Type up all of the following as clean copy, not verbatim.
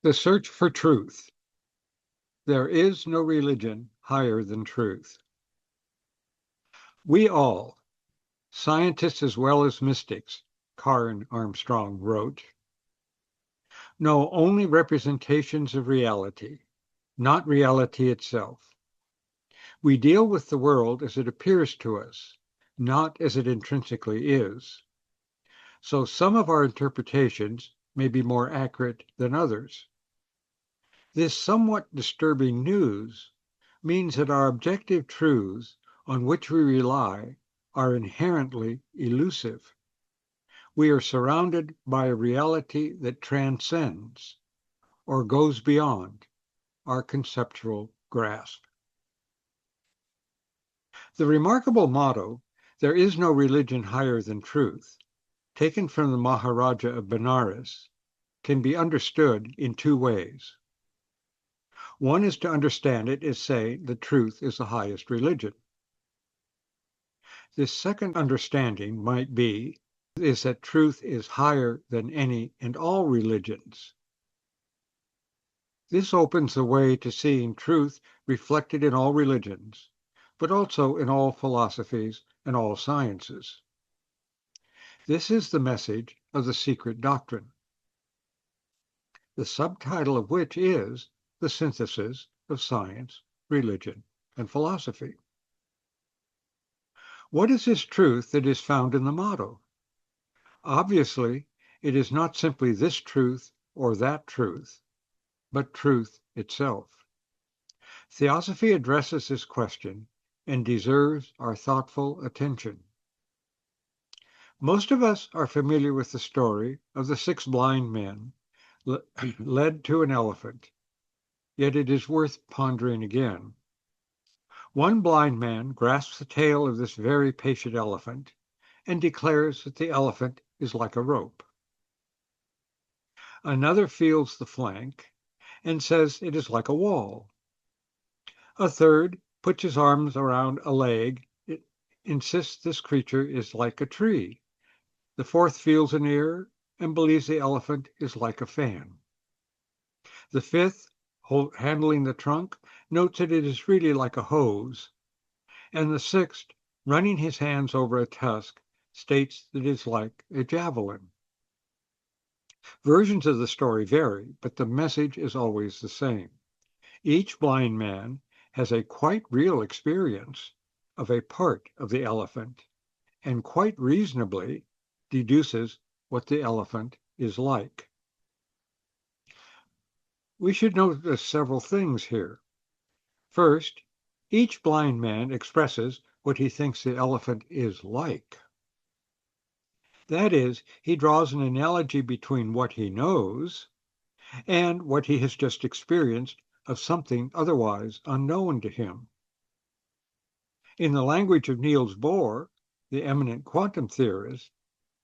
The search for truth. There is no religion higher than truth. We all, scientists as well as mystics, Karen Armstrong wrote, know only representations of reality, not reality itself. We deal with the world as it appears to us, not as it intrinsically is. So some of our interpretations may be more accurate than others. This somewhat disturbing news means that our objective truths on which we rely are inherently elusive. We are surrounded by a reality that transcends or goes beyond our conceptual grasp. The remarkable motto, "There is no religion higher than truth," taken from the Maharaja of Benares, can be understood in two ways. One is to understand it as saying that truth is the highest religion. This second understanding might be is that truth is higher than any and all religions. This opens the way to seeing truth reflected in all religions, but also in all philosophies and all sciences. This is the message of the secret doctrine, the subtitle of which is the synthesis of science, religion, and philosophy. What is this truth that is found in the motto? Obviously, it is not simply this truth or that truth, but truth itself. Theosophy addresses this question and deserves our thoughtful attention. Most of us are familiar with the story of the 6 blind men led to an elephant, yet it is worth pondering again. One blind man grasps the tail of this very patient elephant and declares that the elephant is like a rope. Another feels the flank and says it is like a wall. A third puts his arms around a leg, insists this creature is like a tree. The fourth feels an ear and believes the elephant is like a fan. The fifth, handling the trunk, notes that it is really like a hose. And the sixth, running his hands over a tusk, states that it is like a javelin. Versions of the story vary, but the message is always the same. Each blind man has a quite real experience of a part of the elephant and quite reasonably deduces what the elephant is like. We should notice several things here. First, each blind man expresses what he thinks the elephant is like. That is, he draws an analogy between what he knows and what he has just experienced of something otherwise unknown to him. In the language of Niels Bohr, the eminent quantum theorist,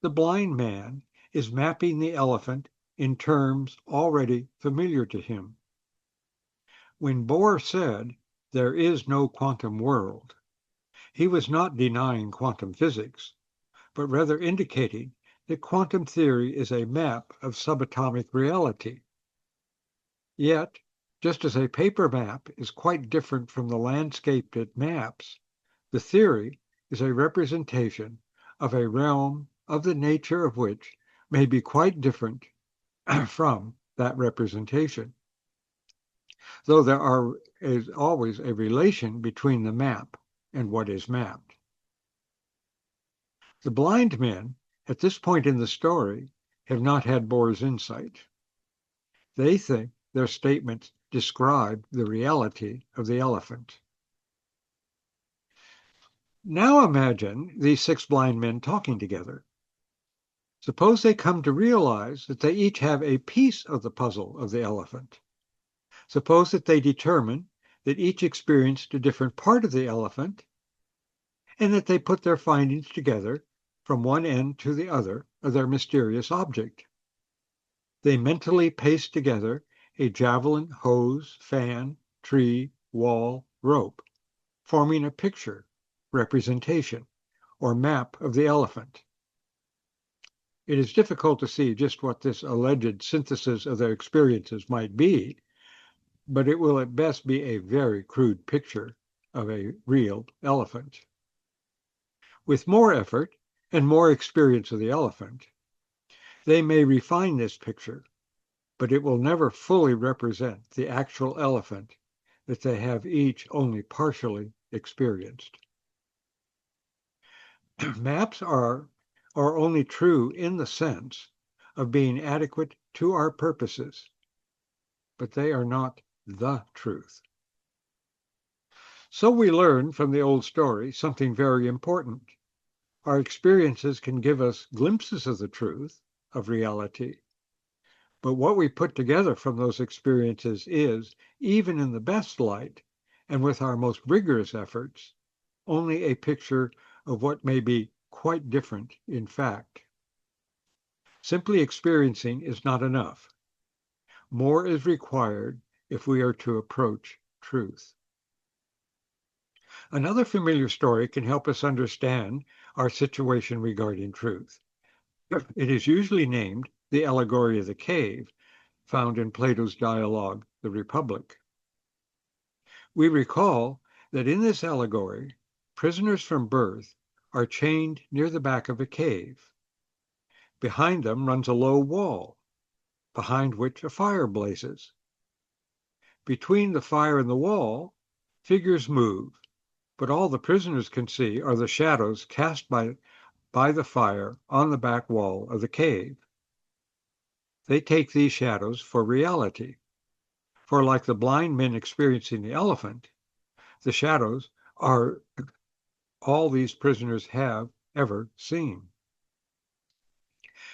the blind man is mapping the elephant in terms already familiar to him. When Bohr said, "There is no quantum world," he was not denying quantum physics, but rather indicating that quantum theory is a map of subatomic reality. Yet, just as a paper map is quite different from the landscape it maps, the theory is a representation of a realm of the nature of which may be quite different from that representation, though there is always a relation between the map and what is mapped. The blind men, at this point in the story, have not had Bohr's insight. They think their statements describe the reality of the elephant. Now imagine these 6 blind men talking together. Suppose they come to realize that they each have a piece of the puzzle of the elephant. Suppose that they determine that each experienced a different part of the elephant, and that they put their findings together from one end to the other of their mysterious object. They mentally paste together a javelin, hose, fan, tree, wall, rope, forming a picture, representation, or map of the elephant. It is difficult to see just what this alleged synthesis of their experiences might be, but it will at best be a very crude picture of a real elephant. With more effort and more experience of the elephant, they may refine this picture, but it will never fully represent the actual elephant that they have each only partially experienced. Maps are only true in the sense of being adequate to our purposes, but they are not the truth. So we learn from the old story something very important. Our experiences can give us glimpses of the truth, of reality, but what we put together from those experiences is, even in the best light, and with our most rigorous efforts, only a picture of what may be quite different in fact. Simply experiencing is not enough. More is required if we are to approach truth. Another familiar story can help us understand our situation regarding truth. It is usually named the allegory of the cave, found in Plato's dialogue, The Republic. We recall that in this allegory, prisoners from birth are chained near the back of a cave. Behind them runs a low wall, behind which a fire blazes. Between the fire and the wall, figures move, but all the prisoners can see are the shadows cast by the fire on the back wall of the cave. They take these shadows for reality, for like the blind men experiencing the elephant, the shadows are all these prisoners have ever seen.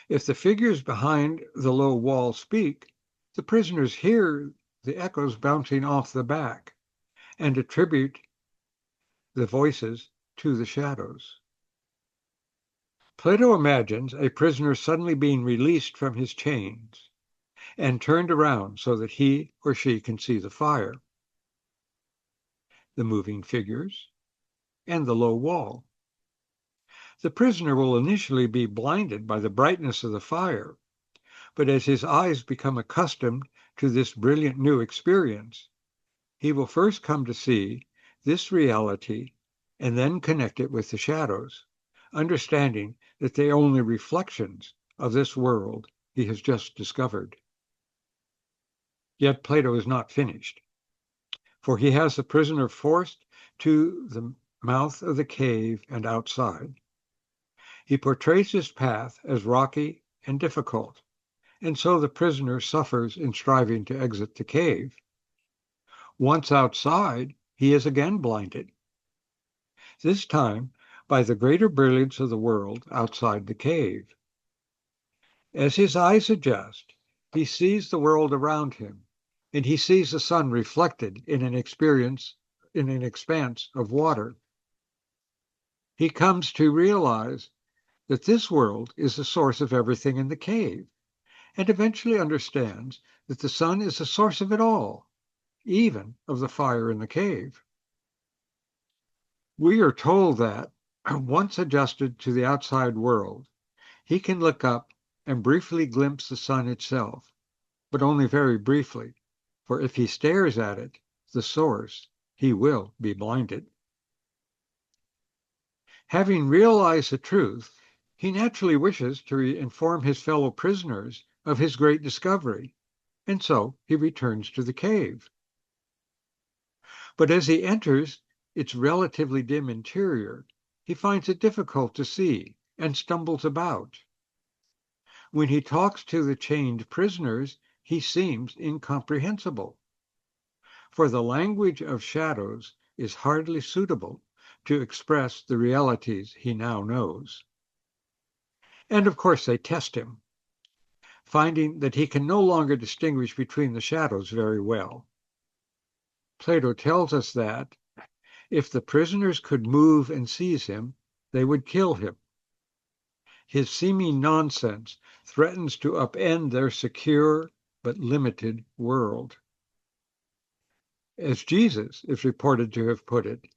If the figures behind the low wall speak, the prisoners hear the echoes bouncing off the back and attribute the voices to the shadows. Plato imagines a prisoner suddenly being released from his chains and turned around so that he or she can see the fire, the moving figures, and the low wall. The prisoner will initially be blinded by the brightness of the fire, but as his eyes become accustomed to this brilliant new experience, he will first come to see this reality and then connect it with the shadows, understanding that they are only reflections of this world he has just discovered. Yet Plato is not finished, for he has the prisoner forced to the mouth of the cave and outside. He portrays his path as rocky and difficult, and so the prisoner suffers in striving to exit the cave. Once outside, he is again blinded, this time by the greater brilliance of the world outside the cave. As his eyes adjust, he sees the world around him, and he sees the sun reflected in an expanse of water. He comes to realize that this world is the source of everything in the cave, and eventually understands that the sun is the source of it all, even of the fire in the cave. We are told that, once adjusted to the outside world, he can look up and briefly glimpse the sun itself, but only very briefly, for if he stares at it, the source, he will be blinded. Having realized the truth, he naturally wishes to inform his fellow prisoners of his great discovery, and so he returns to the cave. But as he enters its relatively dim interior, he finds it difficult to see and stumbles about. When he talks to the chained prisoners, he seems incomprehensible, for the language of shadows is hardly suitable to express the realities he now knows. And of course they test him, finding that he can no longer distinguish between the shadows very well. Plato tells us that if the prisoners could move and seize him, they would kill him. His seeming nonsense threatens to upend their secure but limited world. As Jesus is reported to have put it,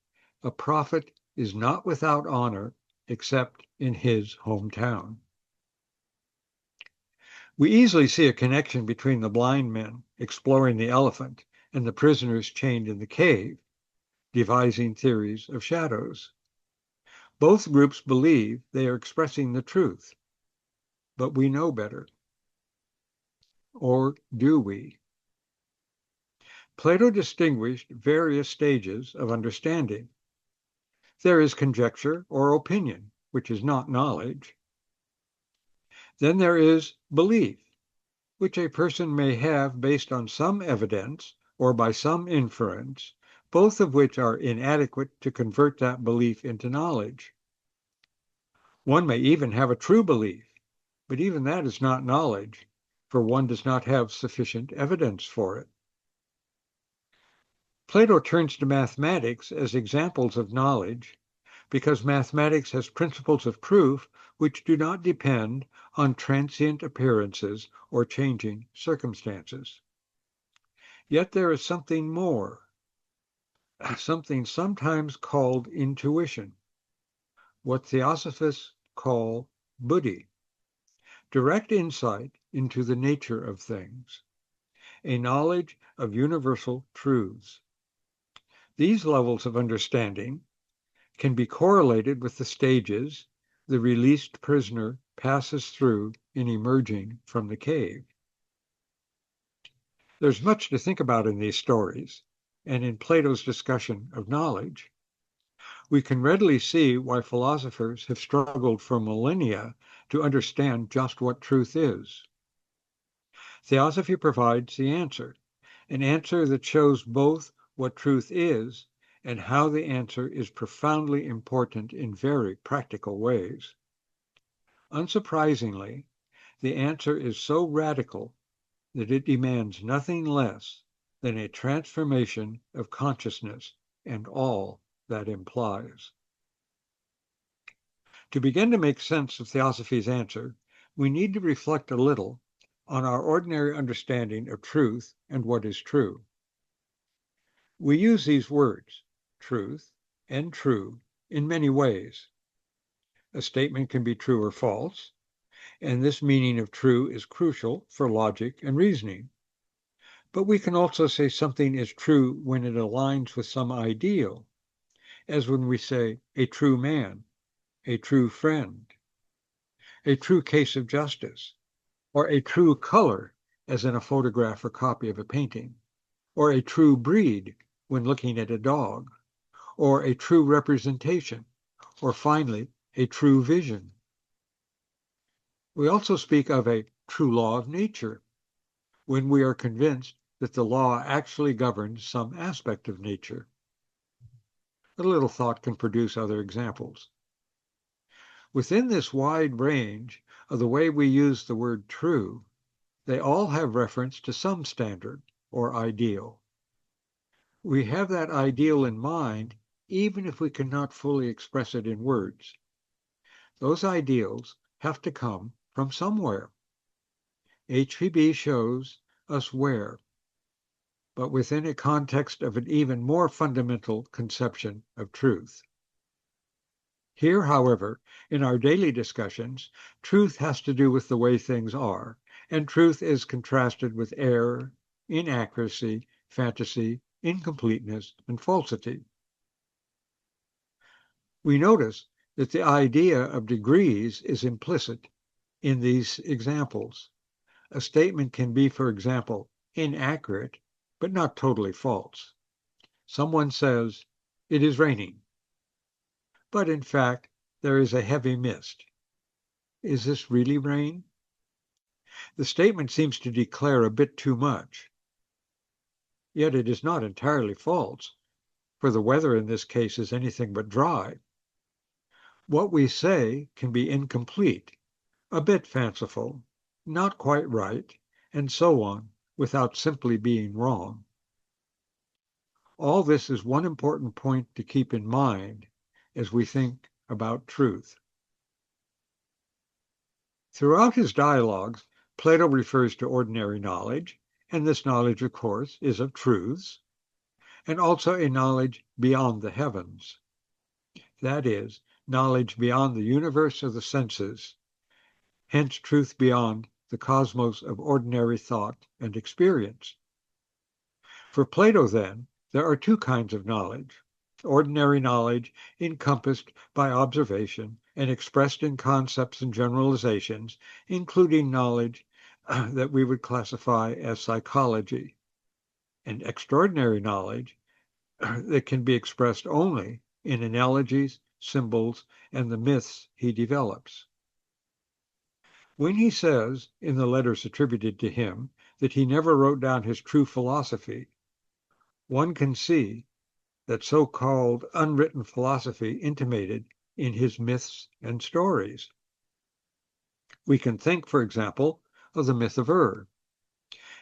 a prophet is not without honor except in his hometown. We easily see a connection between the blind men exploring the elephant and the prisoners chained in the cave, devising theories of shadows. Both groups believe they are expressing the truth, but we know better. Or do we? Plato distinguished various stages of understanding. There is conjecture or opinion, which is not knowledge. Then there is belief, which a person may have based on some evidence or by some inference, both of which are inadequate to convert that belief into knowledge. One may even have a true belief, but even that is not knowledge, for one does not have sufficient evidence for it. Plato turns to mathematics as examples of knowledge because mathematics has principles of proof which do not depend on transient appearances or changing circumstances. Yet there is something more, something sometimes called intuition, what Theosophists call buddhi, direct insight into the nature of things, a knowledge of universal truths. These levels of understanding can be correlated with the stages the released prisoner passes through in emerging from the cave. There's much to think about in these stories, and in Plato's discussion of knowledge. We can readily see why philosophers have struggled for millennia to understand just what truth is. Theosophy provides the answer, an answer that shows both what truth is and how the answer is profoundly important in very practical ways. Unsurprisingly, the answer is so radical that it demands nothing less than a transformation of consciousness and all that implies. To begin to make sense of Theosophy's answer, we need to reflect a little on our ordinary understanding of truth and what is true. We use these words, truth and true, in many ways. A statement can be true or false, and this meaning of true is crucial for logic and reasoning. But we can also say something is true when it aligns with some ideal, as when we say a true man, a true friend, a true case of justice, or a true color, as in a photograph or copy of a painting, or a true breed when looking at a dog, or a true representation, or finally, a true vision. We also speak of a true law of nature when we are convinced that the law actually governs some aspect of nature. A little thought can produce other examples. Within this wide range of the way we use the word true, they all have reference to some standard or ideal. We have that ideal in mind even if we cannot fully express it in words. Those ideals have to come from somewhere. HPB shows us where, but within a context of an even more fundamental conception of truth. Here, however, in our daily discussions, truth has to do with the way things are, and truth is contrasted with error, inaccuracy, fantasy, incompleteness, and falsity. We notice that the idea of degrees is implicit in these examples. A statement can be, for example, inaccurate, but not totally false. Someone says, "It is raining," but in fact, there is a heavy mist. Is this really rain? The statement seems to declare a bit too much. Yet it is not entirely false, for the weather in this case is anything but dry. What we say can be incomplete, a bit fanciful, not quite right, and so on, without simply being wrong. All this is one important point to keep in mind as we think about truth. Throughout his dialogues, Plato refers to ordinary knowledge, and this knowledge, of course, is of truths, and also a knowledge beyond the heavens. That is, knowledge beyond the universe of the senses, hence truth beyond the cosmos of ordinary thought and experience. For Plato, then, there are two kinds of knowledge: ordinary knowledge encompassed by observation and expressed in concepts and generalizations, including knowledge that we would classify as psychology, and extraordinary knowledge that can be expressed only in analogies, symbols, and the myths he develops. When he says, in the letters attributed to him, that he never wrote down his true philosophy, one can see that so-called unwritten philosophy intimated in his myths and stories. We can think, for example, of the myth of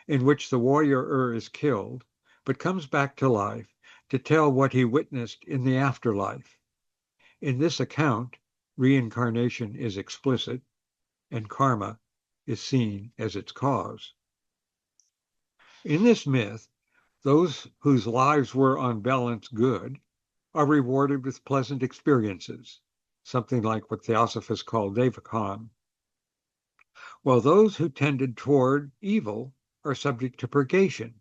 in which the warrior is killed, but comes back to life to tell what he witnessed in the afterlife. In this account, reincarnation is explicit, and karma is seen as its cause. In this myth, those whose lives were on balance good are rewarded with pleasant experiences, something like what Theosophists call devachan, while those who tended toward evil are subject to purgation,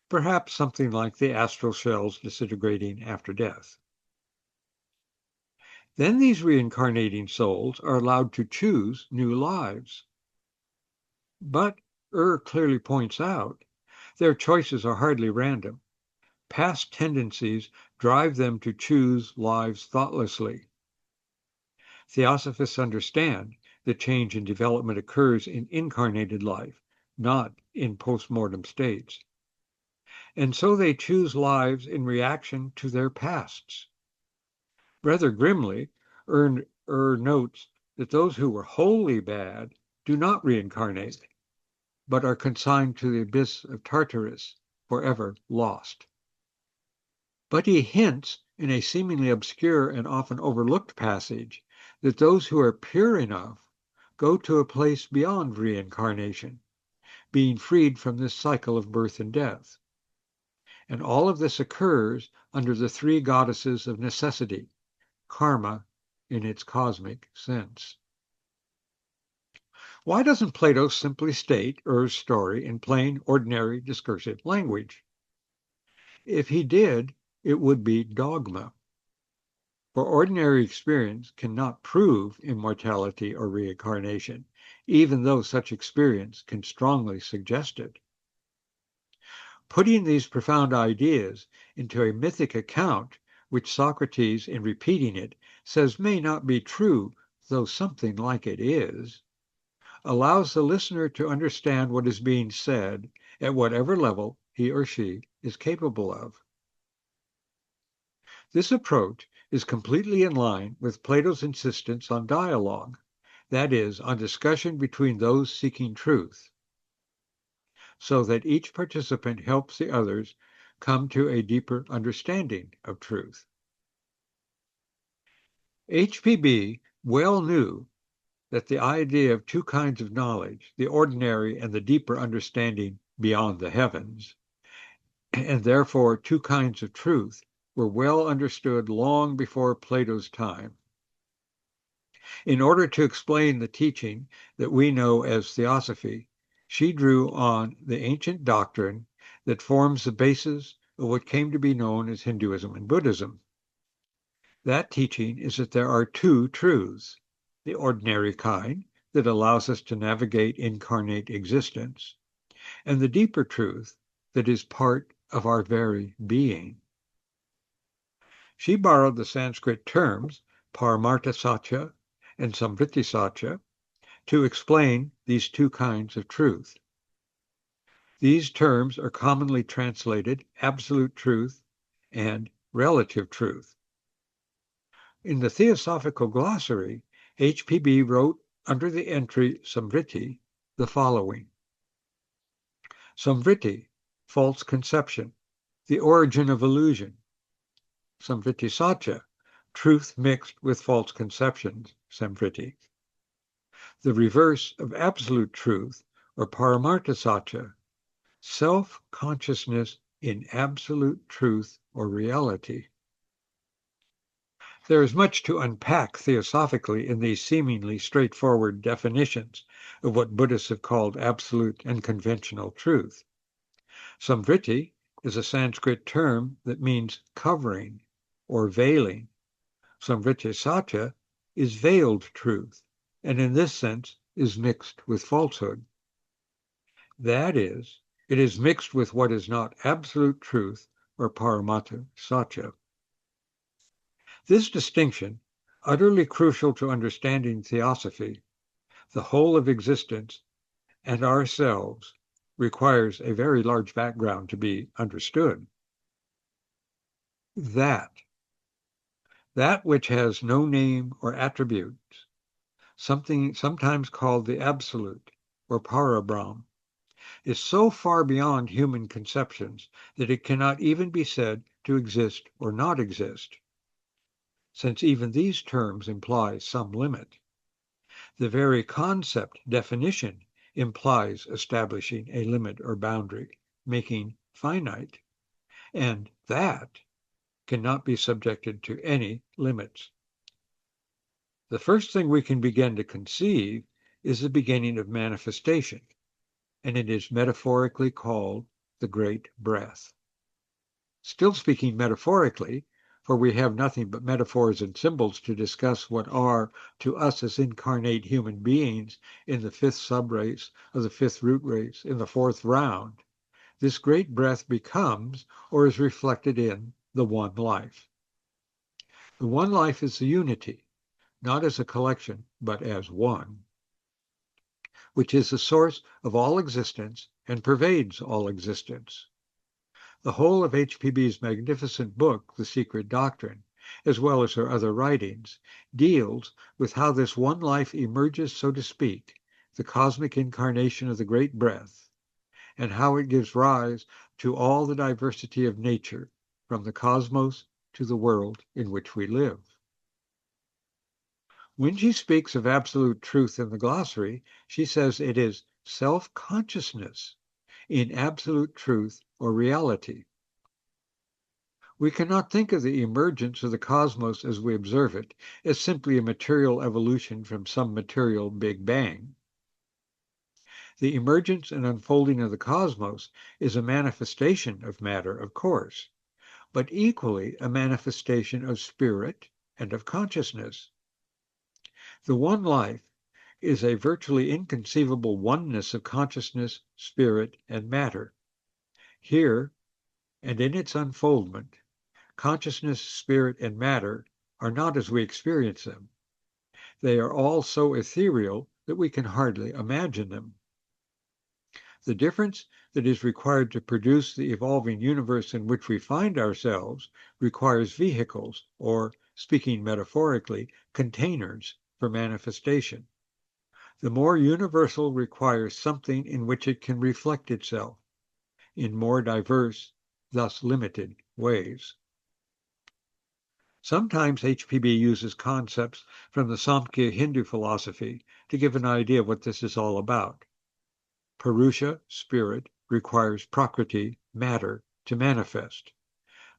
perhaps something like the astral shells disintegrating after death. Then these reincarnating souls are allowed to choose new lives. But clearly points out, their choices are hardly random. Past tendencies drive them to choose lives thoughtlessly. Theosophists understand that change and development occurs in incarnated life, not in post-mortem states. And so they choose lives in reaction to their pasts. Rather grimly, notes that those who were wholly bad do not reincarnate, but are consigned to the abyss of Tartarus, forever lost. But he hints in a seemingly obscure and often overlooked passage that those who are pure enough go to a place beyond reincarnation, being freed from this cycle of birth and death. And all of this occurs under the three goddesses of necessity, karma in its cosmic sense. Why doesn't Plato simply state story in plain, ordinary, discursive language? If he did, it would be dogma. For ordinary experience cannot prove immortality or reincarnation, even though such experience can strongly suggest it. Putting these profound ideas into a mythic account, which Socrates, in repeating it, says may not be true, though something like it is, allows the listener to understand what is being said at whatever level he or she is capable of. This approach is completely in line with Plato's insistence on dialogue, that is, on discussion between those seeking truth, so that each participant helps the others come to a deeper understanding of truth. HPB well knew that the idea of two kinds of knowledge, the ordinary and the deeper understanding beyond the heavens, and therefore two kinds of truth, were well understood long before Plato's time. In order to explain the teaching that we know as Theosophy, she drew on the ancient doctrine that forms the basis of what came to be known as Hinduism and Buddhism. That teaching is that there are two truths: the ordinary kind that allows us to navigate incarnate existence, and the deeper truth that is part of our very being. She borrowed the Sanskrit terms Paramartha Satya and Samvriti Satya to explain these two kinds of truth. These terms are commonly translated absolute truth and relative truth. In the Theosophical glossary, HPB wrote under the entry Samvriti the following: Samvriti, false conception, the origin of illusion. Samvriti Satya, truth mixed with false conceptions, Samvriti. The reverse of absolute truth, or Paramartha Satya, self-consciousness in absolute truth or reality. There is much to unpack theosophically in these seemingly straightforward definitions of what Buddhists have called absolute and conventional truth. Samvriti is a Sanskrit term that means covering or veiling. Samvriti satya is veiled truth, and in this sense is mixed with falsehood. That is, it is mixed with what is not absolute truth or paramata satya. This distinction, utterly crucial to understanding theosophy, the whole of existence, and ourselves, requires a very large background to be understood. That which has no name or attributes, something sometimes called the absolute or parabrahm, is so far beyond human conceptions that it cannot even be said to exist or not exist, since even these terms imply some limit. The very concept definition implies establishing a limit or boundary, making finite, and that cannot be subjected to any limits. The first thing we can begin to conceive is the beginning of manifestation, and it is metaphorically called the great breath. Still speaking metaphorically, for we have nothing but metaphors and symbols to discuss what are, to us as incarnate human beings, in the fifth subrace of the fifth root race, in the fourth round, this great breath becomes or is reflected in the one life. The one life is the unity, not as a collection, but as one, which is the source of all existence and pervades all existence. The whole of HPB's magnificent book, The Secret Doctrine, as well as her other writings, deals with how this one life emerges, so to speak, the cosmic incarnation of the great breath, and how it gives rise to all the diversity of nature, from the cosmos to the world in which we live. When she speaks of absolute truth in the glossary, she says it is self-consciousness in absolute truth or reality. We cannot think of the emergence of the cosmos as we observe it as simply a material evolution from some material Big Bang. The emergence and unfolding of the cosmos is a manifestation of matter, of course, but equally a manifestation of spirit and of consciousness. The one life is a virtually inconceivable oneness of consciousness, spirit, and matter. Here, and in its unfoldment, consciousness, spirit, and matter are not as we experience them. They are all so ethereal that we can hardly imagine them. The difference that is required to produce the evolving universe in which we find ourselves requires vehicles, or, speaking metaphorically, containers for manifestation. The more universal requires something in which it can reflect itself in more diverse, thus limited, ways. Sometimes HPB uses concepts from the Samkhya Hindu philosophy to give an idea of what this is all about. Purusha, spirit, requires prakriti, matter, to manifest.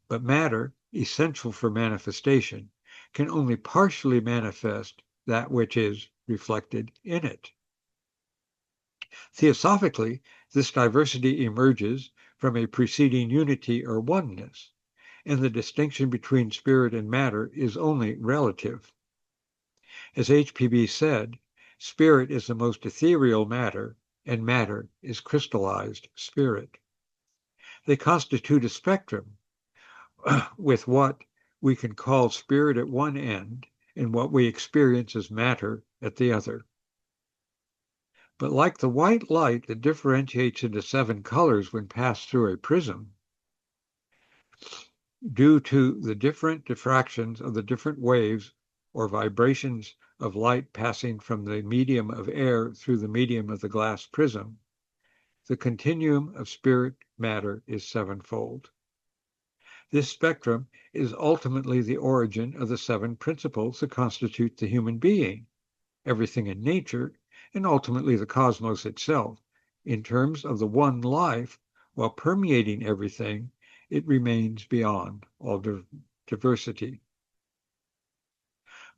But matter, essential for manifestation, can only partially manifest that which is reflected in it. Theosophically, this diversity emerges from a preceding unity or oneness, and the distinction between spirit and matter is only relative. As HPB said, spirit is the most ethereal matter, and matter is crystallized spirit. They constitute a spectrum with what we can call spirit at one end and what we experience as matter at the other. But like the white light that differentiates into 7 colors when passed through a prism, due to the different diffractions of the different waves or vibrations of light passing from the medium of air through the medium of the glass prism, the continuum of spirit matter is 7-fold. This spectrum is ultimately the origin of the 7 principles that constitute the human being, everything in nature, and ultimately the cosmos itself. In terms of the one life, while permeating everything, it remains beyond all diversity.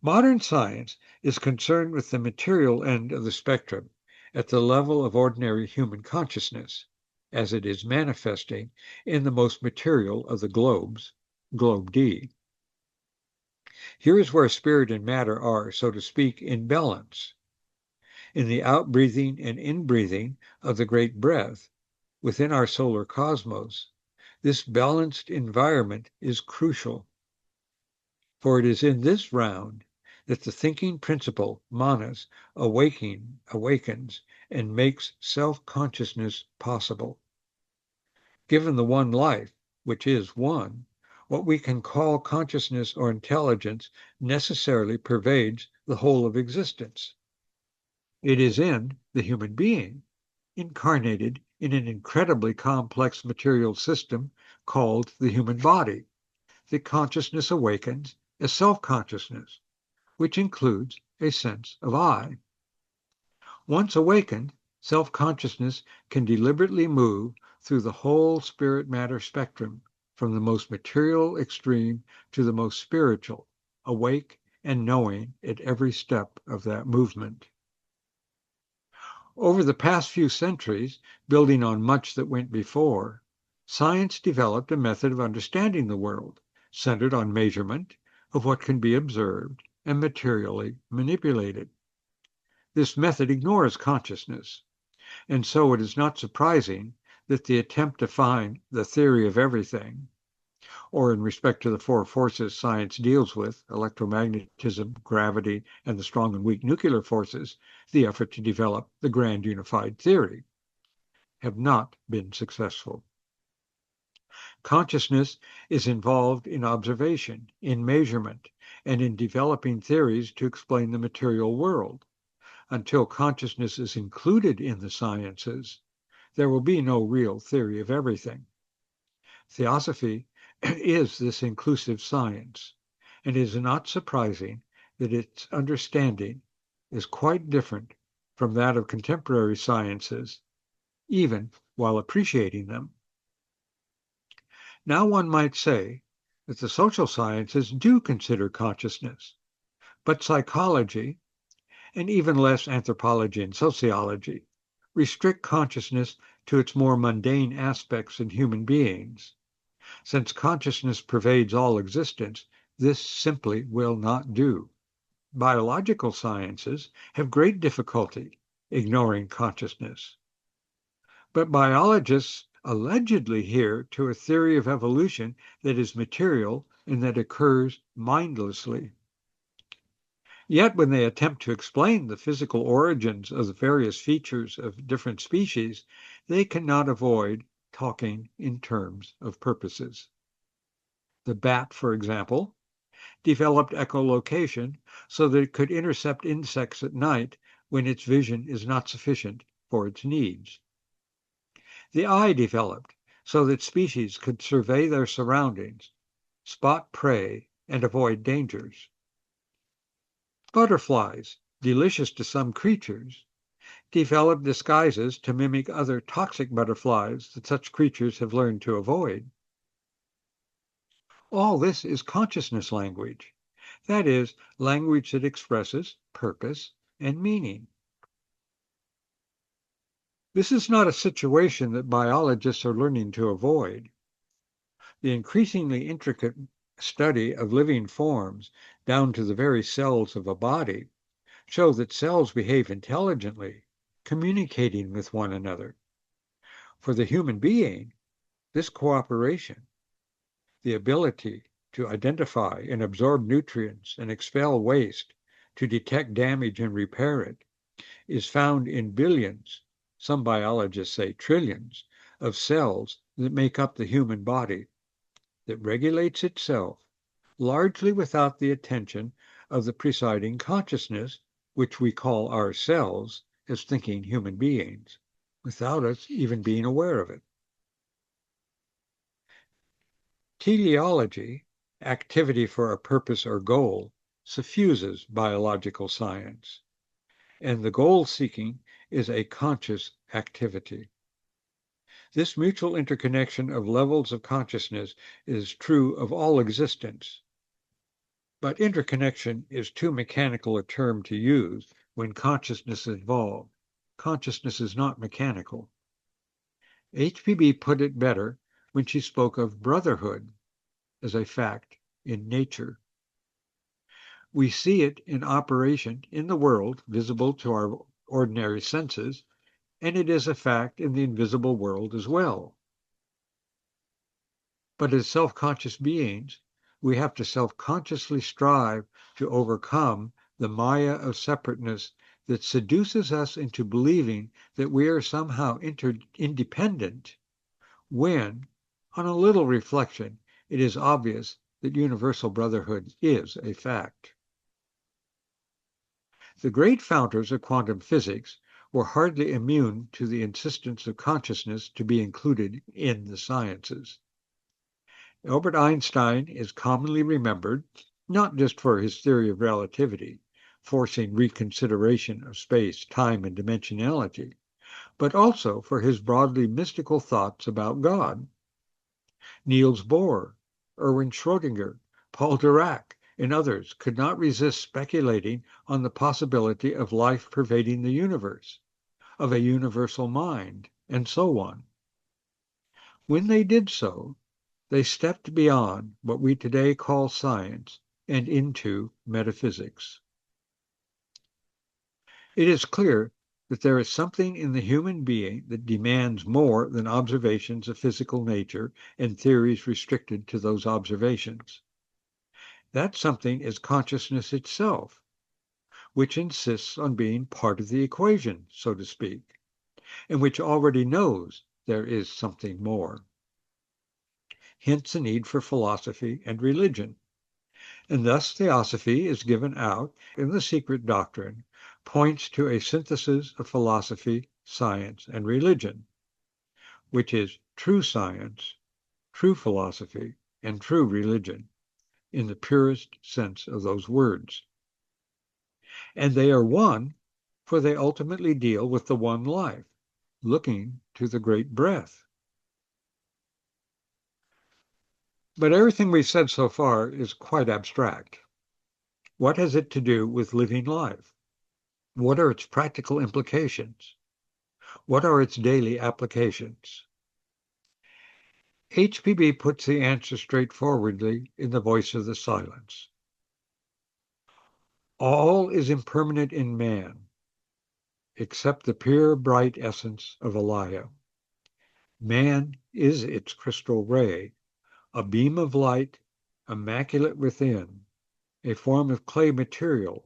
Modern science is concerned with the material end of the spectrum at the level of ordinary human consciousness, as it is manifesting in the most material of the globes, globe D. Here is where spirit and matter are, so to speak, in balance. In the outbreathing and inbreathing of the great breath within our solar cosmos, this balanced environment is crucial. For it is in this round that the thinking principle, manas, awakens and makes self-consciousness possible. Given the one life, which is one, what we can call consciousness or intelligence necessarily pervades the whole of existence. It is in the human being, incarnated in an incredibly complex material system called the human body, that consciousness awakens as self-consciousness, which includes a sense of I. Once awakened, self-consciousness can deliberately move through the whole spirit-matter spectrum, from the most material extreme to the most spiritual, awake and knowing at every step of that movement. Over the past few centuries, building on much that went before, science developed a method of understanding the world, centered on measurement of what can be observed and materially manipulated. This method ignores consciousness, and so it is not surprising that the attempt to find the theory of everything, or in respect to the four forces science deals with, electromagnetism, gravity, and the strong and weak nuclear forces, the effort to develop the grand unified theory, have not been successful. Consciousness is involved in observation, in measurement, and in developing theories to explain the material world. Until consciousness is included in the sciences, there will be no real theory of everything. Theosophy is this inclusive science, and it is not surprising that its understanding is quite different from that of contemporary sciences, even while appreciating them. Now one might say that the social sciences do consider consciousness, but psychology, and even less anthropology and sociology, restrict consciousness to its more mundane aspects in human beings. Since consciousness pervades all existence, this simply will not do. Biological sciences have great difficulty ignoring consciousness. But biologists allegedly adhere to a theory of evolution that is material and that occurs mindlessly. Yet when they attempt to explain the physical origins of the various features of different species, they cannot avoid talking in terms of purposes. The bat, for example, developed echolocation so that it could intercept insects at night when its vision is not sufficient for its needs. The eye developed so that species could survey their surroundings, spot prey, and avoid dangers. Butterflies, delicious to some creatures, develop disguises to mimic other toxic butterflies that such creatures have learned to avoid. All this is consciousness language. That is, language that expresses purpose and meaning. This is not a situation that biologists are learning to avoid. The increasingly intricate study of living forms down to the very cells of a body show that cells behave intelligently, communicating with one another. For the human being, this cooperation, the ability to identify and absorb nutrients and expel waste, to detect damage and repair it, is found in billions, some biologists say trillions, of cells that make up the human body, that regulates itself, largely without the attention of the presiding consciousness, which we call ourselves as thinking human beings, without us even being aware of it. Teleology, activity for a purpose or goal, suffuses biological science, and the goal-seeking is a conscious activity. This mutual interconnection of levels of consciousness is true of all existence. But interconnection is too mechanical a term to use when consciousness is involved. Consciousness is not mechanical. HPB put it better when she spoke of brotherhood as a fact in nature. We see it in operation in the world visible to our ordinary senses, and it is a fact in the invisible world as well. But as self-conscious beings, we have to self-consciously strive to overcome the maya of separateness that seduces us into believing that we are somehow independent when, on a little reflection, it is obvious that universal brotherhood is a fact. The great founders of quantum physics were hardly immune to the insistence of consciousness to be included in the sciences. Albert Einstein is commonly remembered not just for his theory of relativity, forcing reconsideration of space, time, and dimensionality, but also for his broadly mystical thoughts about God. Niels Bohr, Erwin Schrödinger, Paul Dirac, and others could not resist speculating on the possibility of life pervading the universe, of a universal mind, and so on. When they did so, they stepped beyond what we today call science and into metaphysics. It is clear that there is something in the human being that demands more than observations of physical nature and theories restricted to those observations. That something is consciousness itself, which insists on being part of the equation, so to speak, and which already knows there is something more. Hence the need for philosophy and religion. And thus Theosophy is given out in the secret doctrine, points to a synthesis of philosophy, science, and religion, which is true science, true philosophy, and true religion, in the purest sense of those words. And they are one, for they ultimately deal with the one life, looking to the great breath. But everything we've said so far is quite abstract. What has it to do with living life? What are its practical implications? What are its daily applications? HPB puts the answer straightforwardly in the voice of the silence. All is impermanent in man, except the pure, bright essence of Alaya. Man is its crystal ray, a beam of light, immaculate within, a form of clay material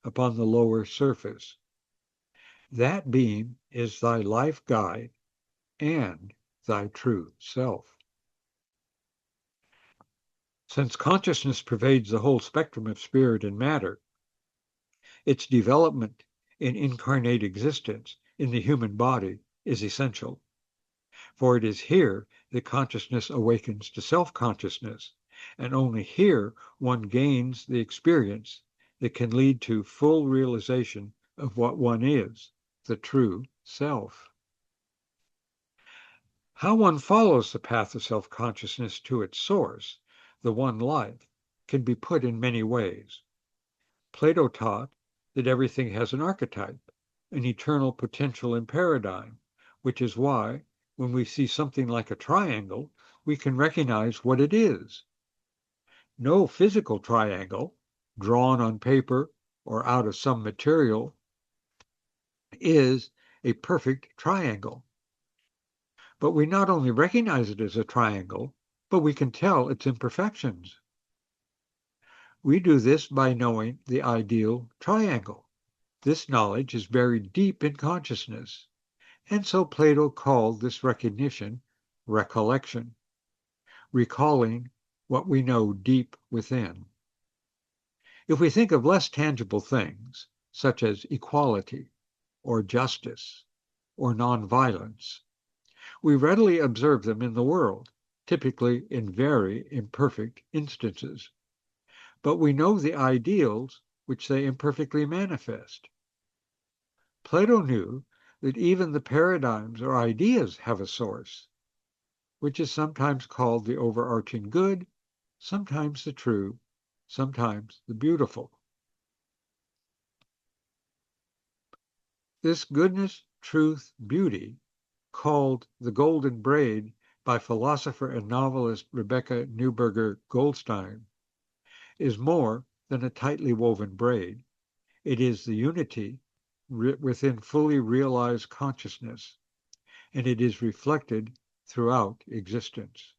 upon the lower surface. That beam is thy life guide and thy true self. Since consciousness pervades the whole spectrum of spirit and matter, its development in incarnate existence in the human body is essential. For it is here that consciousness awakens to self-consciousness, and only here one gains the experience that can lead to full realization of what one is, the true self. How one follows the path of self-consciousness to its source, the one life, can be put in many ways. Plato taught that everything has an archetype, an eternal potential and paradigm, which is why, when we see something like a triangle, we can recognize what it is. No physical triangle, drawn on paper or out of some material, is a perfect triangle. But we not only recognize it as a triangle, but we can tell its imperfections. We do this by knowing the ideal triangle. This knowledge is buried deep in consciousness, and so Plato called this recognition recollection, recalling what we know deep within. If we think of less tangible things, such as equality, or justice, or nonviolence, we readily observe them in the world, typically in very imperfect instances. But we know the ideals which they imperfectly manifest. Plato knew that even the paradigms or ideas have a source, which is sometimes called the overarching good, sometimes the true, sometimes the beautiful. This goodness, truth, beauty, called the golden braid by philosopher and novelist Rebecca Neuberger Goldstein, is more than a tightly woven braid. It is the unity within fully realized consciousness, and it is reflected throughout existence.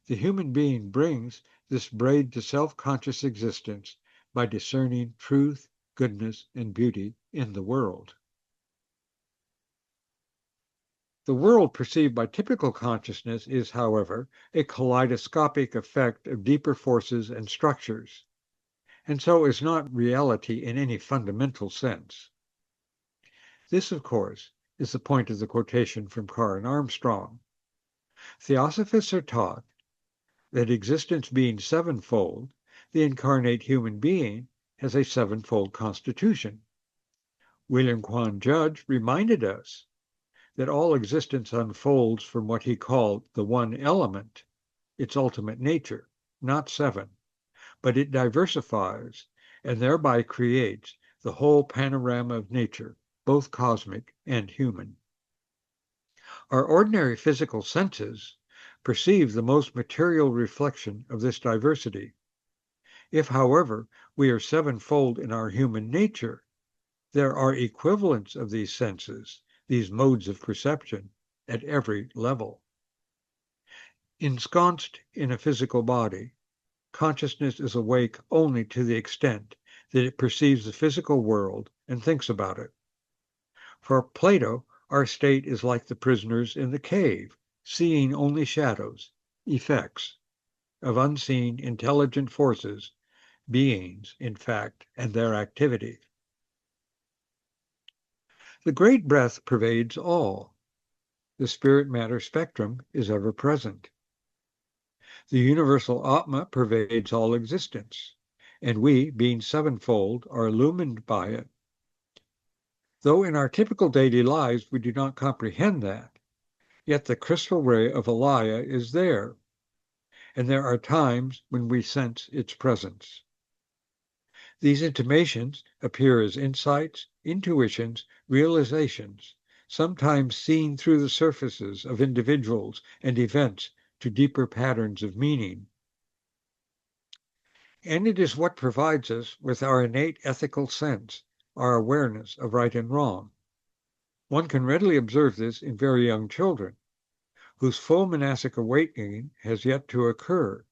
The human being brings this braid to self-conscious existence by discerning truth, goodness, and beauty in the world. The world perceived by typical consciousness is, however, a kaleidoscopic effect of deeper forces and structures, and so is not reality in any fundamental sense. This, of course, is the point of the quotation from Carr and Armstrong. Theosophists are taught that existence being sevenfold, the incarnate human being has a sevenfold constitution. William Quan Judge reminded us that all existence unfolds from what he called the one element, its ultimate nature, not seven, but it diversifies and thereby creates the whole panorama of nature, both cosmic and human. Our ordinary physical senses perceive the most material reflection of this diversity. If, however, we are sevenfold in our human nature, there are equivalents of these senses, these modes of perception, at every level. Ensconced in a physical body, consciousness is awake only to the extent that it perceives the physical world and thinks about it. For Plato, our state is like the prisoners in the cave, seeing only shadows, effects, of unseen intelligent forces, beings, in fact, and their activity. The great breath pervades all. The spirit-matter spectrum is ever present. The universal Atma pervades all existence, and we, being sevenfold, are illumined by it. Though in our typical daily lives we do not comprehend that, yet the crystal ray of Alaya is there, and there are times when we sense its presence. These intimations appear as insights, intuitions, realizations, sometimes seen through the surfaces of individuals and events to deeper patterns of meaning. And it is what provides us with our innate ethical sense, our awareness of right and wrong. One can readily observe this in very young children, whose full monastic awakening has yet to occur.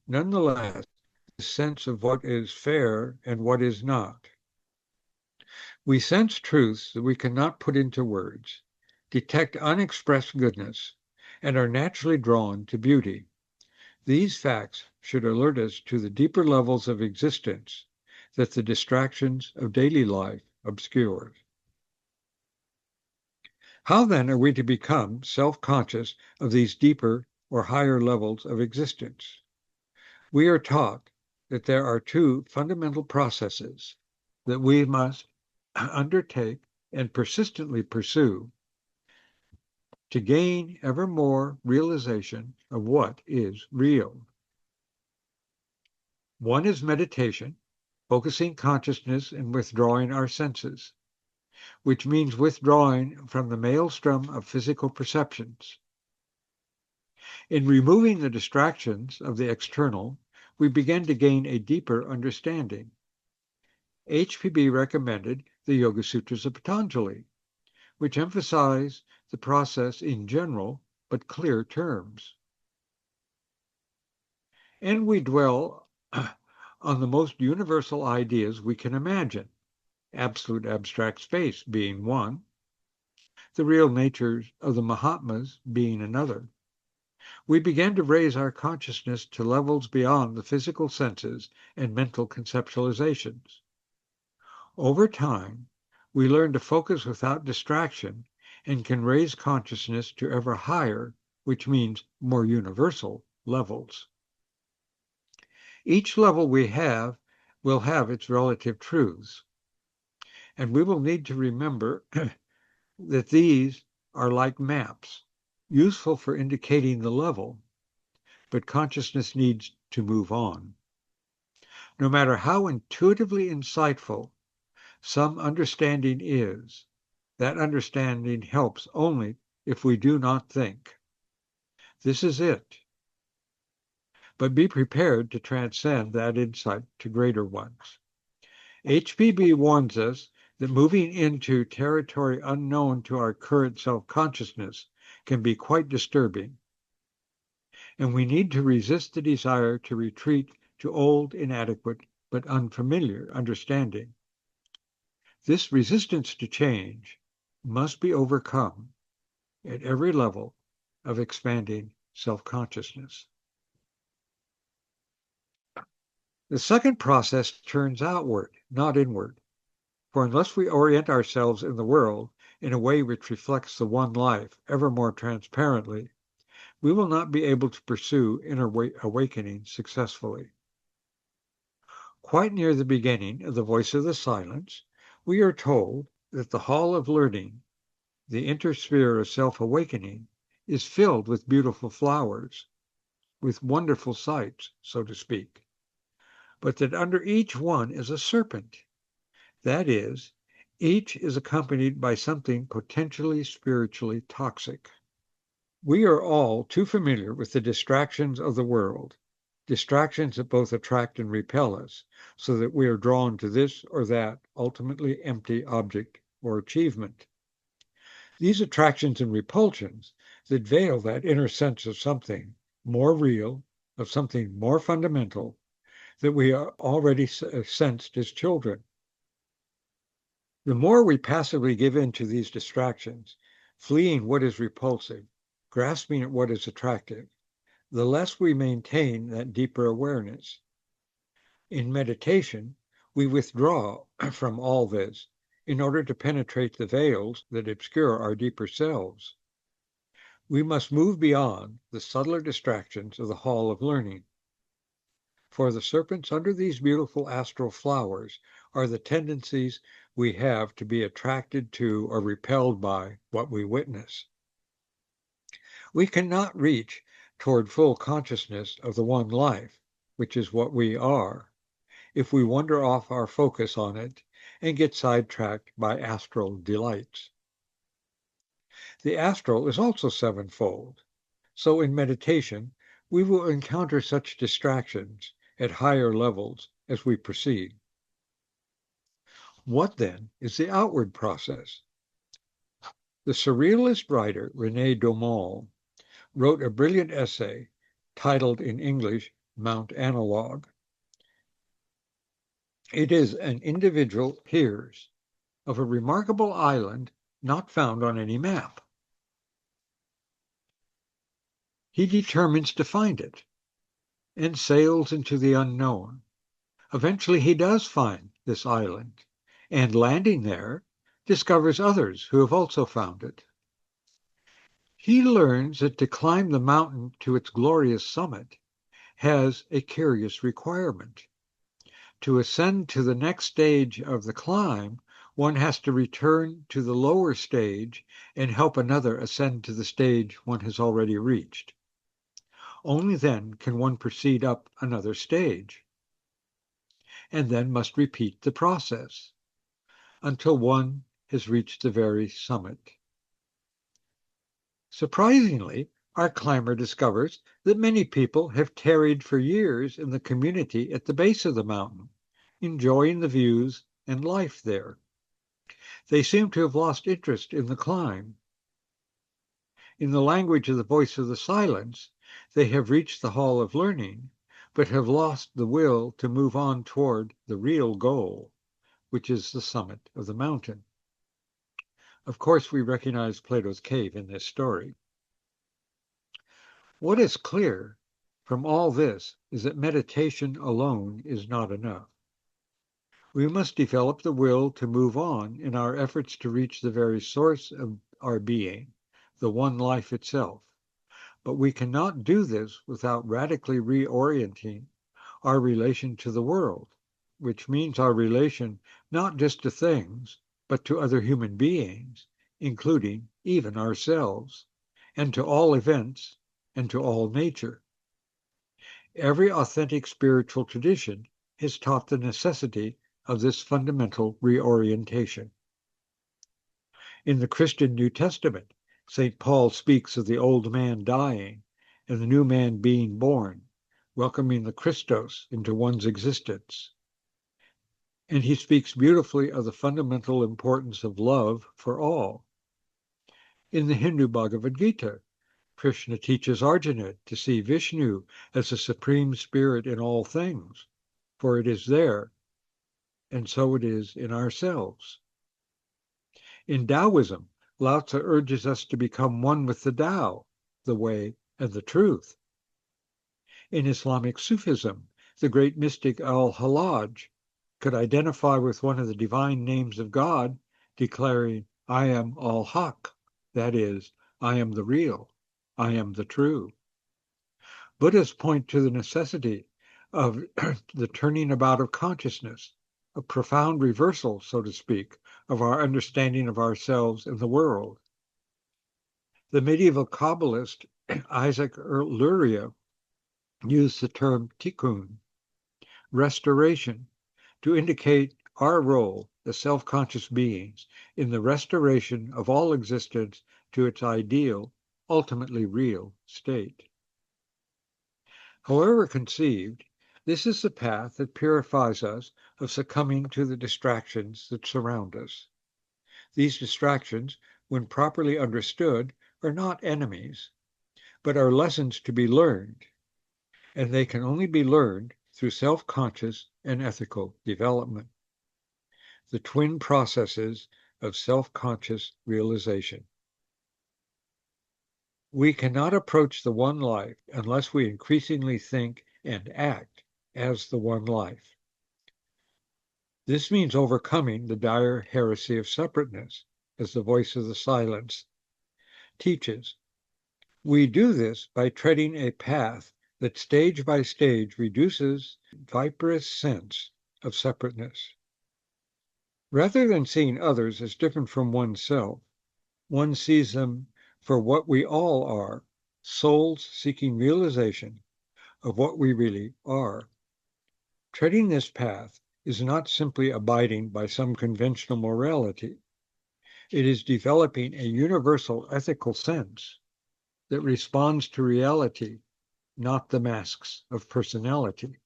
Nonetheless, the sense of what is fair and what is not. We sense truths that we cannot put into words, detect unexpressed goodness, and are naturally drawn to beauty. These facts should alert us to the deeper levels of existence that the distractions of daily life obscure. How then are we to become self-conscious of these deeper or higher levels of existence? We are taught that there are two fundamental processes that we must undertake and persistently pursue to gain ever more realization of what is real. One is meditation, focusing consciousness and withdrawing our senses, which means withdrawing from the maelstrom of physical perceptions. In removing the distractions of the external, we begin to gain a deeper understanding. HPB recommended the Yoga Sutras of Patanjali, which emphasize the process in general but clear terms. And we dwell on the most universal ideas we can imagine, absolute abstract space being one, the real natures of the Mahatmas being another. We begin to raise our consciousness to levels beyond the physical senses and mental conceptualizations. Over time, we learn to focus without distraction and can raise consciousness to ever higher, which means more universal, levels. Each level we have will have its relative truths, and we will need to remember that these are like maps, useful for indicating the level, but consciousness needs to move on. No matter how intuitively insightful some understanding is, that understanding helps only if we do not think. This is it. But be prepared to transcend that insight to greater ones. HPB warns us that moving into territory unknown to our current self-consciousness can be quite disturbing, and we need to resist the desire to retreat to old, inadequate, but unfamiliar understanding. This resistance to change must be overcome at every level of expanding self-consciousness. The second process turns outward, not inward. For unless we orient ourselves in the world in a way which reflects the one life ever more transparently, we will not be able to pursue inner awakening successfully. Quite near the beginning of the Voice of the Silence, we are told that the Hall of Learning, the intersphere of self-awakening, is filled with beautiful flowers, with wonderful sights, so to speak, but that under each one is a serpent. That is, each is accompanied by something potentially spiritually toxic. We are all too familiar with the distractions of the world, distractions that both attract and repel us, so that we are drawn to this or that ultimately empty object or achievement. These attractions and repulsions that veil that inner sense of something more real, of something more fundamental, that we are already sensed as children. The more we passively give in to these distractions, fleeing what is repulsive, grasping at what is attractive, the less we maintain that deeper awareness. In meditation, we withdraw from all this in order to penetrate the veils that obscure our deeper selves. We must move beyond the subtler distractions of the Hall of Learning. For the serpents under these beautiful astral flowers are the tendencies we have to be attracted to or repelled by what we witness. We cannot reach toward full consciousness of the one life, which is what we are, if we wander off our focus on it and get sidetracked by astral delights. The astral is also sevenfold, so in meditation we will encounter such distractions at higher levels as we proceed. What then is the outward process? The surrealist writer René Daumal wrote a brilliant essay titled in English, Mount Analog. It is an individual hears of a remarkable island not found on any map. He determines to find it and sails into the unknown. Eventually he does find this island, and landing there, discovers others who have also found it. He learns that to climb the mountain to its glorious summit has a curious requirement. To ascend to the next stage of the climb, one has to return to the lower stage and help another ascend to the stage one has already reached. Only then can one proceed up another stage, and then must repeat the process until one has reached the very summit. Surprisingly, our climber discovers that many people have tarried for years in the community at the base of the mountain, enjoying the views and life there. They seem to have lost interest in the climb. In the language of the Voice of the Silence, they have reached the Hall of Learning, but have lost the will to move on toward the real goal, which is the summit of the mountain. Of course, we recognize Plato's cave in this story. What is clear from all this is that meditation alone is not enough. We must develop the will to move on in our efforts to reach the very source of our being, the one life itself. But we cannot do this without radically reorienting our relation to the world, which means our relation not just to things, but to other human beings, including even ourselves, and to all events, and to all nature. Every authentic spiritual tradition has taught the necessity of this fundamental reorientation. In the Christian New Testament, St. Paul speaks of the old man dying and the new man being born, welcoming the Christos into one's existence. And he speaks beautifully of the fundamental importance of love for all. In the Hindu Bhagavad Gita, Krishna teaches Arjuna to see Vishnu as the supreme spirit in all things, for it is there, and so it is in ourselves. In Taoism, Lao Tzu urges us to become one with the Tao, the way, and the truth. In Islamic Sufism, the great mystic Al-Hallaj could identify with one of the divine names of God, declaring, I am Al-Haq, that is, I am the real, I am the true. Buddhists point to the necessity of the turning about of consciousness, a profound reversal, so to speak, of our understanding of ourselves and the world. The medieval Kabbalist Isaac Luria used the term tikkun, restoration, to indicate our role as self-conscious beings in the restoration of all existence to its ideal, ultimately real state. However conceived, this is the path that purifies us of succumbing to the distractions that surround us. These distractions, when properly understood, are not enemies, but are lessons to be learned, and they can only be learned through self-conscious and ethical development, the twin processes of self-conscious realization. We cannot approach the one life unless we increasingly think and act as the one life. This means overcoming the dire heresy of separateness, as the voice of the silence teaches. We do this by treading a path that stage by stage reduces viperous sense of separateness. Rather than seeing others as different from oneself, one sees them for what we all are, souls seeking realization of what we really are. Treading this path is not simply abiding by some conventional morality. It is developing a universal ethical sense that responds to reality, not the masks of personality.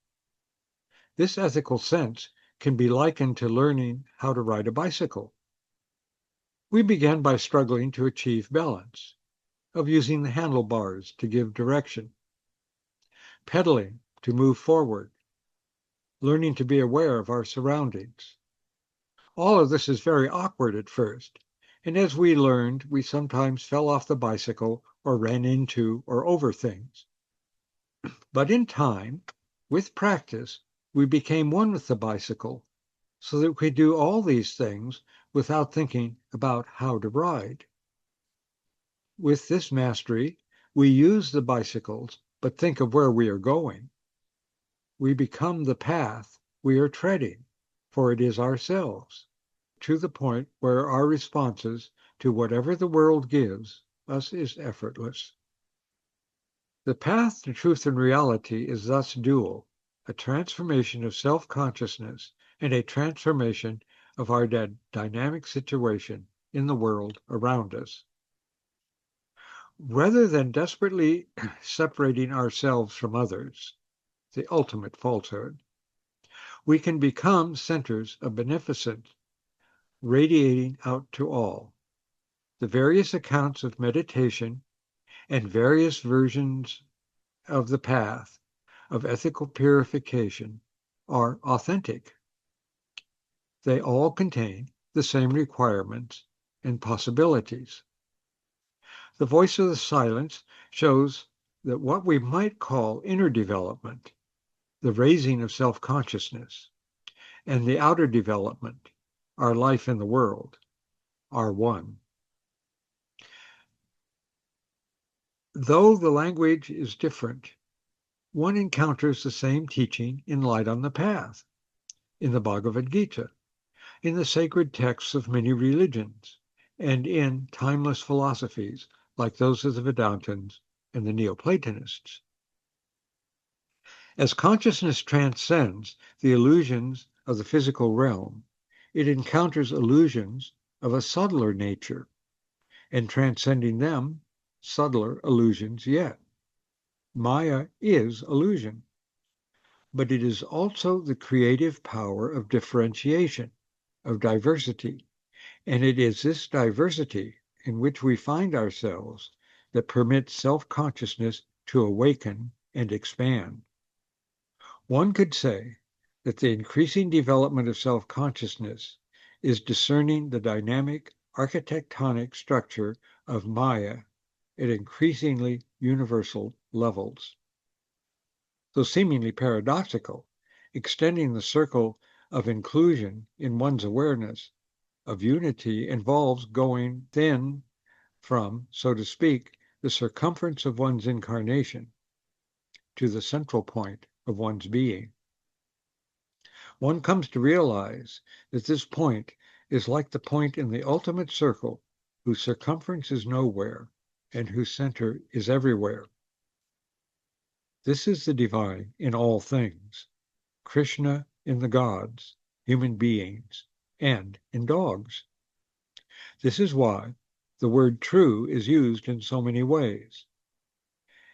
This ethical sense can be likened to learning how to ride a bicycle. We began by struggling to achieve balance, of using the handlebars to give direction, pedaling to move forward, learning to be aware of our surroundings. All of this is very awkward at first, and as we learned, we sometimes fell off the bicycle or ran into or over things. But in time, with practice, we became one with the bicycle, so that we could do all these things without thinking about how to ride. With this mastery, we use the bicycles, but think of where we are going. We become the path we are treading, for it is ourselves, to the point where our responses to whatever the world gives us is effortless. The path to truth and reality is thus dual, a transformation of self-consciousness and a transformation of our dynamic situation in the world around us. Rather than desperately separating ourselves from others, the ultimate falsehood, we can become centers of beneficence, radiating out to all. The various accounts of meditation and various versions of the path of ethical purification are authentic. They all contain the same requirements and possibilities. The voice of the silence shows that what we might call inner development, the raising of self-consciousness, and the outer development, our life in the world, are one. Though the language is different, one encounters the same teaching in Light on the Path, in the Bhagavad Gita, in the sacred texts of many religions, and in timeless philosophies like those of the Vedantins and the Neoplatonists. As consciousness transcends the illusions of the physical realm, it encounters illusions of a subtler nature, and transcending them, subtler illusions yet. Maya is illusion, but it is also the creative power of differentiation, of diversity, and it is this diversity in which we find ourselves that permits self-consciousness to awaken and expand. One could say that the increasing development of self-consciousness is discerning the dynamic architectonic structure of Maya at increasingly universal levels. Though seemingly paradoxical, extending the circle of inclusion in one's awareness of unity involves going then from, so to speak, the circumference of one's incarnation to the central point of one's being. One comes to realize that this point is like the point in the ultimate circle, whose circumference is nowhere and whose center is everywhere. This is the divine in all things, Krishna in the gods, human beings, and in dogs. This is why the word true is used in so many ways.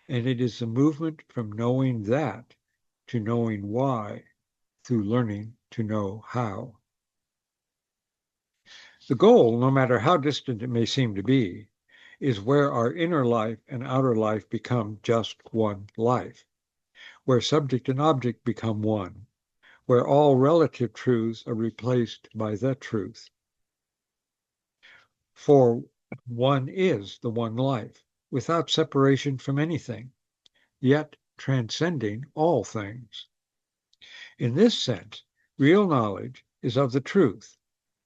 And it is the movement from knowing that to knowing why through learning to know how. The goal, no matter how distant it may seem to be, is where our inner life and outer life become just one life, where subject and object become one, where all relative truths are replaced by the truth. For one is the one life, without separation from anything, yet transcending all things. In this sense, real knowledge is of the truth,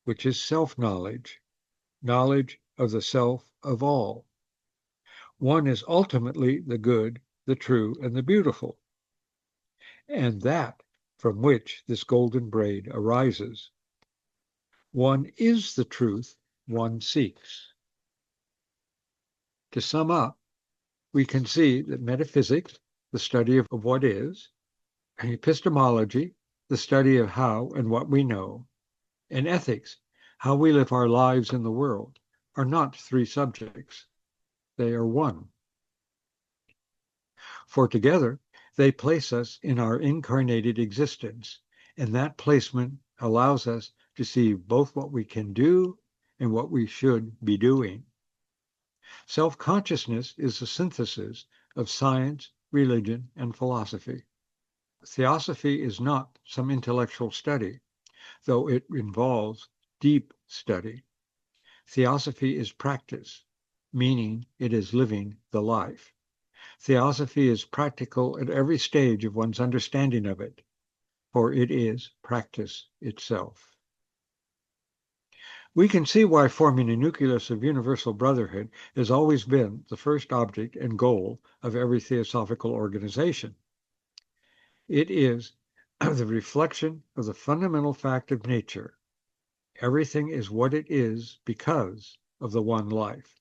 which is self-knowledge, knowledge of the self of all. One is ultimately the good, the true, and the beautiful, and that from which this golden braid arises. One is the truth one seeks. To sum up, we can see that metaphysics, the study of what is, and epistemology, the study of how and what we know, and ethics, how we live our lives in the world, are not three subjects. They are one. For together, they place us in our incarnated existence, and that placement allows us to see both what we can do and what we should be doing. Self-consciousness is the synthesis of science, religion, and philosophy. Theosophy is not some intellectual study, though it involves deep study. Theosophy is practice, meaning it is living the life. Theosophy is practical at every stage of one's understanding of it, for it is practice itself. We can see why forming a nucleus of universal brotherhood has always been the first object and goal of every theosophical organization. It is the reflection of the fundamental fact of nature. Everything is what it is because of the one life,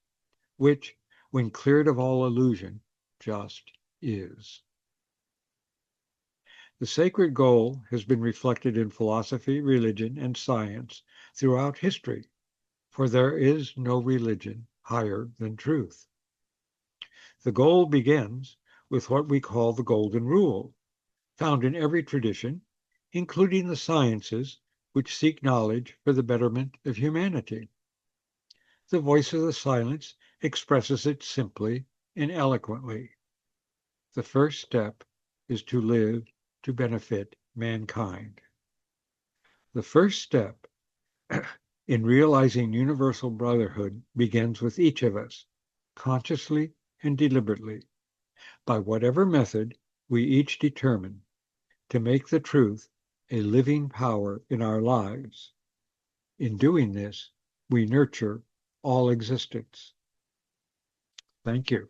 which, when cleared of all illusion, just is. The sacred goal has been reflected in philosophy, religion, and science throughout history, for there is no religion higher than truth. The goal begins with what we call the Golden Rule, found in every tradition, including the sciences, which seek knowledge for the betterment of humanity. The voice of the silence expresses it simply and eloquently. The first step is to live to benefit mankind. The first step in realizing universal brotherhood begins with each of us, consciously and deliberately, by whatever method we each determine, to make the truth a living power in our lives. In doing this, we nurture all existence. Thank you.